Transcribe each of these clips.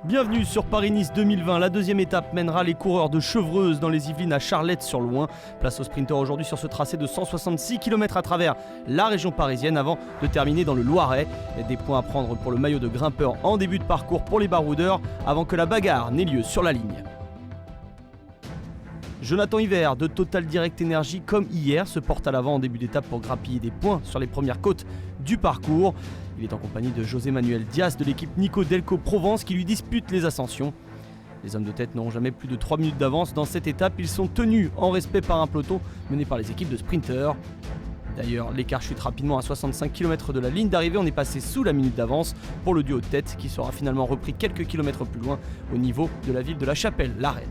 Bienvenue sur Paris-Nice 2020, la deuxième étape mènera les coureurs de Chevreuse dans les Yvelines à Charlette-sur-Loing. Place aux sprinteurs aujourd'hui sur ce tracé de 166 km à travers la région parisienne avant de terminer dans le Loiret. Des points à prendre pour le maillot de grimpeur en début de parcours pour les baroudeurs avant que la bagarre n'ait lieu sur la ligne. Jonathan Hiver de Total Direct Energy, comme hier, se porte à l'avant en début d'étape pour grappiller des points sur les premières côtes du parcours. Il est en compagnie de José Manuel Diaz de l'équipe Nico Delco Provence qui lui dispute les ascensions. Les hommes de tête n'auront jamais plus de 3 minutes d'avance dans cette étape. Ils sont tenus en respect par un peloton mené par les équipes de sprinteurs. D'ailleurs, l'écart chute rapidement à 65 km de la ligne d'arrivée. On est passé sous la minute d'avance pour le duo de tête qui sera finalement repris quelques kilomètres plus loin au niveau de la ville de La Chapelle, la Reine.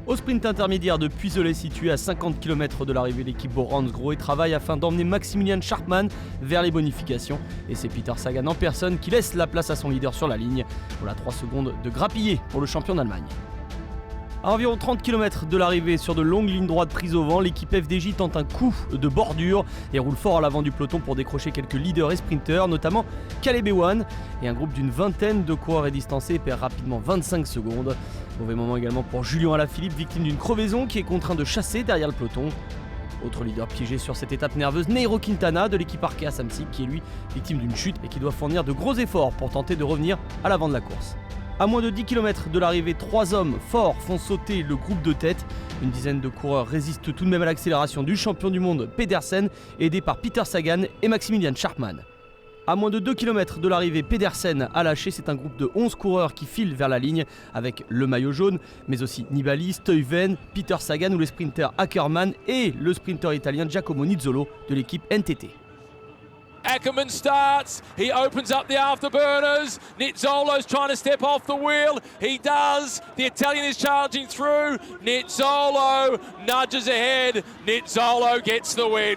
Au sprint intermédiaire de Puiselet, situé à 50 km de l'arrivée, l'équipe Boransgro travaille afin d'emmener Maximilian Schartmann vers les bonifications. Et c'est Peter Sagan en personne qui laisse la place à son leader sur la ligne. Voilà 3 secondes de grappiller pour le champion d'Allemagne. À environ 30 km de l'arrivée, sur de longues lignes droites prises au vent, l'équipe FDJ tente un coup de bordure et roule fort à l'avant du peloton pour décrocher quelques leaders et sprinteurs, notamment Caleb Ewan. Et un groupe d'une vingtaine de coureurs est distancé et perd rapidement 25 secondes. Mauvais moment également pour Julien Alaphilippe, victime d'une crevaison qui est contraint de chasser derrière le peloton. Autre leader piégé sur cette étape nerveuse, Nairo Quintana de l'équipe Arkea Samsic, qui est lui victime d'une chute et qui doit fournir de gros efforts pour tenter de revenir à l'avant de la course. À moins de 10 km de l'arrivée, 3 hommes forts font sauter le groupe de tête. Une dizaine de coureurs résistent tout de même à l'accélération du champion du monde Pedersen, aidé par Peter Sagan et Maximilian Schartmann. À moins de 2 km de l'arrivée, Pedersen a lâché. C'est un groupe de 11 coureurs qui filent vers la ligne avec le maillot jaune, mais aussi Nibali, Stuyven, Peter Sagan ou le sprinter Ackermann et le sprinter italien Giacomo Nizzolo de l'équipe NTT. Ackermann starts, he opens up the afterburners, Nizzolo's trying to step off the wheel, he does, the Italian is charging through, Nizzolo nudges ahead, Nizzolo gets the win.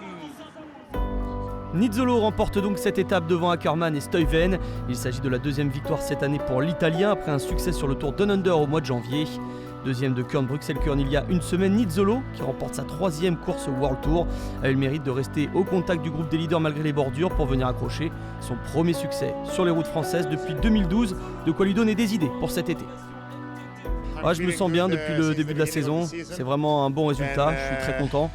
Nizzolo remporte donc cette étape devant Ackermann et Stuyven. Il s'agit de la deuxième victoire cette année pour l'Italien après un succès sur le Tour Down Under au mois de janvier. Deuxième de Kuurne-Bruxelles-Kuurne il y a une semaine, Nizzolo, qui remporte sa 3e course au World Tour, a eu le mérite de rester au contact du groupe des leaders malgré les bordures pour venir accrocher son premier succès sur les routes françaises depuis 2012, de quoi lui donner des idées pour cet été. Je me sens bien depuis le début de la saison, c'est vraiment un bon résultat, je suis très content.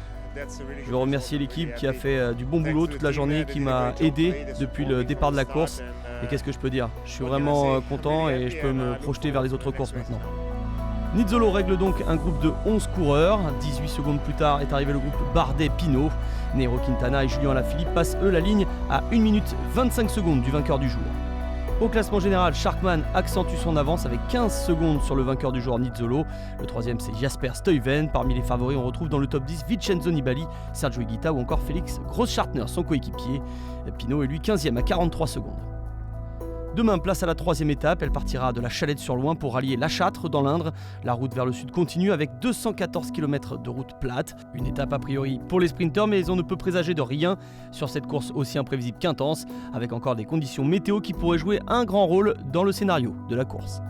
Je veux remercier l'équipe qui a fait du bon boulot toute la journée, qui m'a aidé depuis le départ de la course. Et qu'est-ce que je peux dire ? Je suis vraiment content et je peux me projeter vers les autres courses maintenant. Nizzolo règle donc un groupe de 11 coureurs. 18 secondes plus tard est arrivé le groupe Bardet-Pinot. Nairo Quintana et Julien Alaphilippe passent eux la ligne à 1 minute 25 secondes du vainqueur du jour. Au classement général, Schartmann accentue son avance avec 15 secondes sur le vainqueur du jour Nizzolo. Le troisième, c'est Jasper Stuyven. Parmi les favoris, on retrouve dans le top 10 Vincenzo Nibali, Sergio Higuita ou encore Félix Grossschartner, son coéquipier. Pinot est lui 15e à 43 secondes. Demain, place à la 3e étape. Elle partira de la Chalette-sur-Loing pour rallier La Châtre dans l'Indre. La route vers le sud continue avec 214 km de route plate. Une étape a priori pour les sprinteurs, mais on ne peut présager de rien sur cette course aussi imprévisible qu'intense, avec encore des conditions météo qui pourraient jouer un grand rôle dans le scénario de la course.